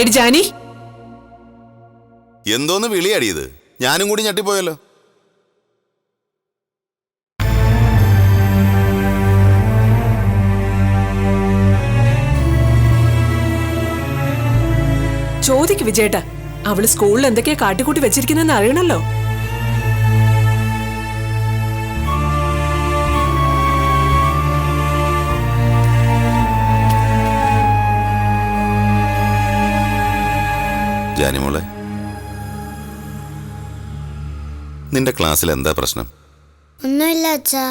എടി ജാനി, എന്തോന്ന് വിളിയാടിയത്? ഞാനും കൂടി ഞെട്ടിപ്പോയല്ലോ. ചോദിക്ക് വിജയേട്ടാ, അവള് സ്കൂളിൽ എന്തൊക്കെയാ കാട്ടിക്കൂട്ടി വെച്ചിരിക്കുന്നെന്ന് അറിയണല്ലോ. ജാനിമോളെ, നിന്റെ ക്ലാസ്സിൽ എന്താ പ്രശ്നം? ഒന്നുമില്ല അച്ഛാ.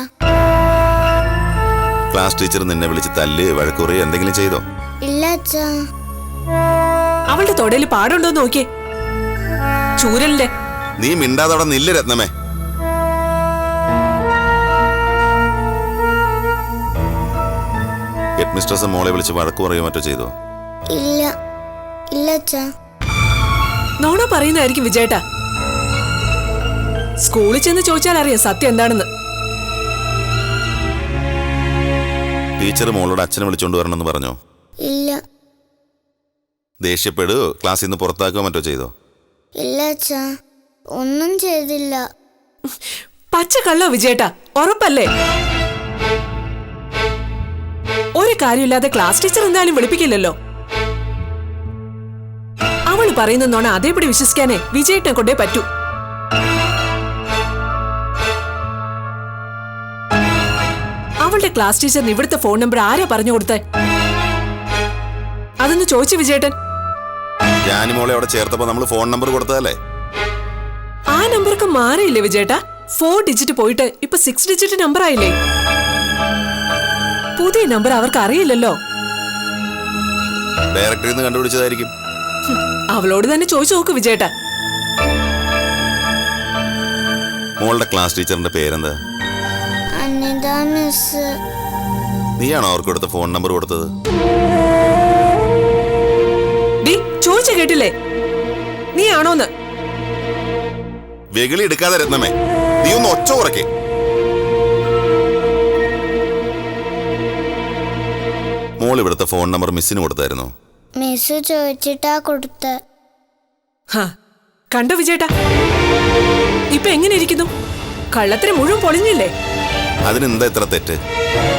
ക്ലാസ് ടീച്ചർ നിന്നെ വിളിച്ച് തല്ല് വഴക്കുറി എന്തെങ്കിലും ചെയ്തോ? ഇല്ല അച്ഛാ. അവളുടെ തൊടയിൽ പാടുണ്ടോ നോക്കിയേ, ചൂരലിന്റെ. നീ മിണ്ടാതവിടെ നില്ല രത്നമേ. ഹെഡ് മിസ്ട്രസ് മോളെ വിളിച്ച് വഴക്കു പറയുകയോ മറ്റോ ചെയ്തോ? ഇല്ല ഇല്ല അച്ഛാ. നോണ പറയുന്നതായിരിക്കും വിജയേട്ടാ. സ്കൂളിൽ ചെന്ന് ചോദിച്ചാൽ അറിയാം സത്യം എന്താണെന്ന്. ടീച്ചർ മോളോട് അച്ഛനെ വിളിച്ചോണ്ട് വരണമെന്ന് പറഞ്ഞോ? ഇല്ല. ദേഷ്യപ്പെടുകയോ ക്ലാസ്സിൽ നിന്ന് പുറത്താക്കുകയോ മറ്റോ ചെയ്തോ? ഇല്ല അച്ഛാ, ഒന്നും ചെയ്തില്ല. പച്ചക്കള്ളോ വിജയേട്ടാ, ഉറപ്പല്ലേ? ഒരു കാര്യമില്ലാതെ ക്ലാസ് ടീച്ചർ എന്തായാലും വിളിപ്പിക്കില്ലല്ലോ. അവള് പറയുന്നോണ അതേപടി വിശ്വസിക്കാനേ വിജയേട്ടനെ കൊണ്ടേ പറ്റൂ. അവളുടെ ക്ലാസ് ടീച്ചറിന് ഇവിടുത്തെ ഫോൺ നമ്പർ ആരാ പറഞ്ഞു കൊടുത്തേ? അതൊന്ന് ചോദിച്ചു വിജയേട്ടൻ. ജാനിമോളെ അവിടെ ചേർത്തപ്പോ നമ്മൾ ഫോൺ നമ്പർ കൊടുത്തതല്ലേ? ആ നമ്പർക്ക് മാറിയില്ലേ വിജയേട്ടാ? 4 ഡിജിറ്റ് പോയിട്ട് ഇപ്പൊ 6 ഡിജിറ്റ് നമ്പർ ആയില്ലേ? പുതിയ നമ്പർ അവർക്ക് അറിയില്ലല്ലോ. ഡയറക്ടറിൽ നിന്ന് കണ്ടുപിടിച്ചതായിരിക്കും. അവളോട് തന്നെ ചോദിച്ചു നോക്ക് വിജയേട്ടാ. മോളുടെ ക്ലാസ് ടീച്ചറിന്റെ പേരെന്താ? അനിത മിസ്. നീയാണോ അവർക്ക് കൊടുത്ത ഫോൺ നമ്പർ കൊടുത്തത്? ചോദിച്ച കേട്ടില്ലേ? നീ ആണോന്ന്? വെകിളി എടുക്കാതെ രത്നമേ, നീ ഒന്ന് ഒച്ച കുറയ്ക്കേ. മോൾ ഇവിടുത്തെ ഫോൺ നമ്പർ മിസ്സിന് കൊടുത്തായിരുന്നോ? മിസ് ചോദിച്ചിട്ടാ കൊടുത്ത. കണ്ടോ വിജയേട്ടാ, ഇപ്പൊ എങ്ങനെ ഇരിക്കുന്നു? കള്ളത്തിന് മുഴുവൻ പൊളിഞ്ഞില്ലേ? അതിനെന്താ ഇത്ര തെറ്റ്?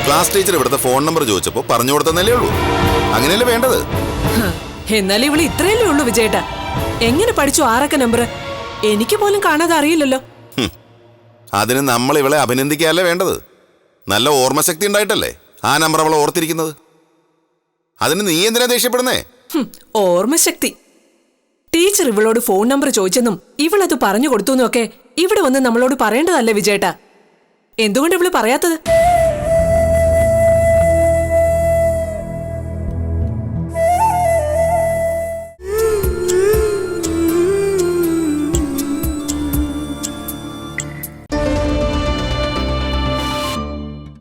ക്ലാസ് ടീച്ചർ ഇവിടുത്തെ ഫോൺ നമ്പർ ചോദിച്ചപ്പോ പറഞ്ഞു കൊടുത്തന്നല്ലേ ഉള്ളൂ. അങ്ങനെയല്ലേ വേണ്ടത്? എന്നാലും ഇവള് ഇത്രയല്ലേ ഉള്ളൂ വിജയേട്ടാ. എങ്ങനെ പഠിച്ചു 6 നമ്പർ? എനിക്ക് പോലും കാണാതെ അറിയില്ലല്ലോ. അതിന് നമ്മൾ ഇവളെ അഭിനന്ദിക്കാല്ലേ വേണ്ടത്? നല്ല ഓർമ്മശക്തി ഉണ്ടായിട്ടല്ലേ ആ നമ്പർ അവളെ ഓർത്തിരിക്കുന്നത്. അതിന് നീ എന്തിനാ ദേഷ്യപ്പെടുന്നേ? ഓർമ്മശക്തി. ടീച്ചർ ഇവളോട് ഫോൺ നമ്പർ ചോദിച്ചെന്നും ഇവളത് പറഞ്ഞു കൊടുത്തു എന്നൊക്കെ ഇവിടെ വന്ന് നമ്മളോട് പറയേണ്ടതല്ലേ വിജയേട്ടാ? എന്തുകൊണ്ട് ഇവള് പറയാത്തത്?